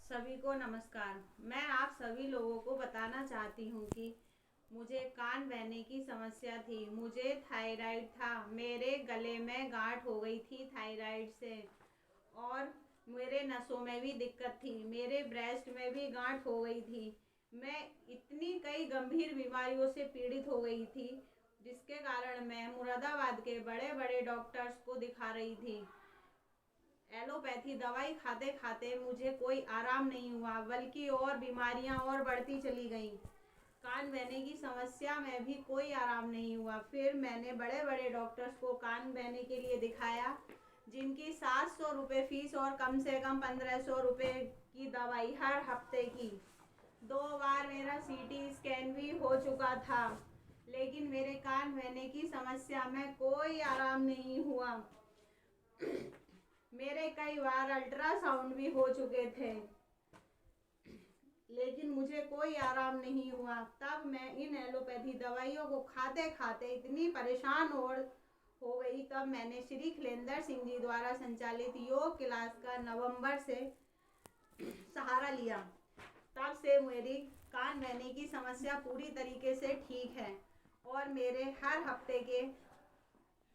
सभी को नमस्कार। मैं आप सभी लोगों को बताना चाहती हूँ कि मुझे कान बहने की समस्या थी। मुझे थायराइड था। मेरे गले में गांठ हो गई थी थायराइड से, और मेरे नसों में भी दिक्कत थी। मेरे ब्रेस्ट में भी गांठ हो गई थी। मैं इतनी कई गंभीर बीमारियों से पीड़ित हो गई थी, जिसके कारण मैं मुरादाबाद के बड़े बड़े डॉक्टर्स को दिखा रही थी। एलोपैथी दवाई खाते खाते मुझे कोई आराम नहीं हुआ, बल्कि और बीमारियां और बढ़ती चली गईं। कान बहने की समस्या में भी कोई आराम नहीं हुआ। फिर मैंने बड़े बड़े डॉक्टर्स को कान बहने के लिए दिखाया, जिनकी 700 रुपये फीस और कम से कम 1500 रुपये की दवाई हर हफ्ते की। 2 बार मेरा सीटी स्कैन भी हो चुका था, लेकिन मेरे कान बहने की समस्या में कोई आराम नहीं हुआ। मेरे कई बार अल्ट्रासाउंड भी हो चुके थे, लेकिन मुझे कोई आराम नहीं हुआ। तब मैं इन एलोपैथी दवाइयों को खाते खाते इतनी परेशान और हो गई। तब मैंने श्री खिलेंद्र सिंह जी द्वारा संचालित योग क्लास का नवंबर से सहारा लिया। तब से मेरी कान बहने की समस्या पूरी तरीके से ठीक है, और मेरे हर हफ्ते के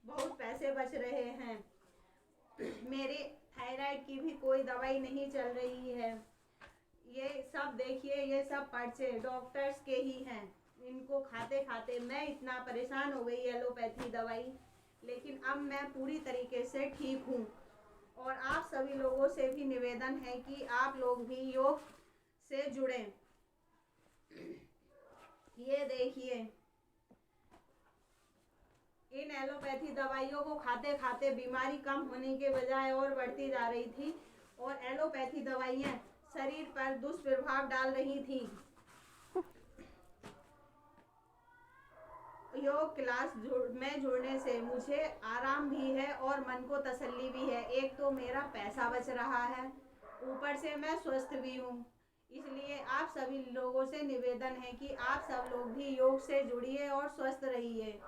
बहुत पैसे बच रहे हैं। मेरे थायराइड की भी कोई दवाई नहीं चल रही है। ये सब देखिए, ये सब पर्चे डॉक्टर्स के ही हैं। इनको खाते खाते मैं इतना परेशान हो गई एलोपैथी दवाई, लेकिन अब मैं पूरी तरीके से ठीक हूँ। और आप सभी लोगों से भी निवेदन है कि आप लोग भी योग से जुड़ें। ये देखिए, इन एलोपैथी दवाइयों को खाते खाते बीमारी कम होने के बजाय और बढ़ती जा रही थी, और एलोपैथी दवाइयाँ शरीर पर दुष्प्रभाव डाल रही थी। योग क्लास में जुड़ने से मुझे आराम भी है और मन को तसल्ली भी है। एक तो मेरा पैसा बच रहा है, ऊपर से मैं स्वस्थ भी हूँ। इसलिए आप सभी लोगों से निवेदन है कि आप सब लोग भी योग से जुड़िए और स्वस्थ रहिए।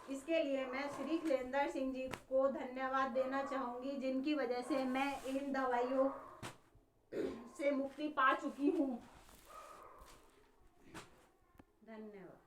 इसके लिए मैं श्री खिलेंद्र सिंह जी को धन्यवाद देना चाहूँगी, जिनकी वजह से मैं इन दवाइयों से मुक्ति पा चुकी हूँ। धन्यवाद।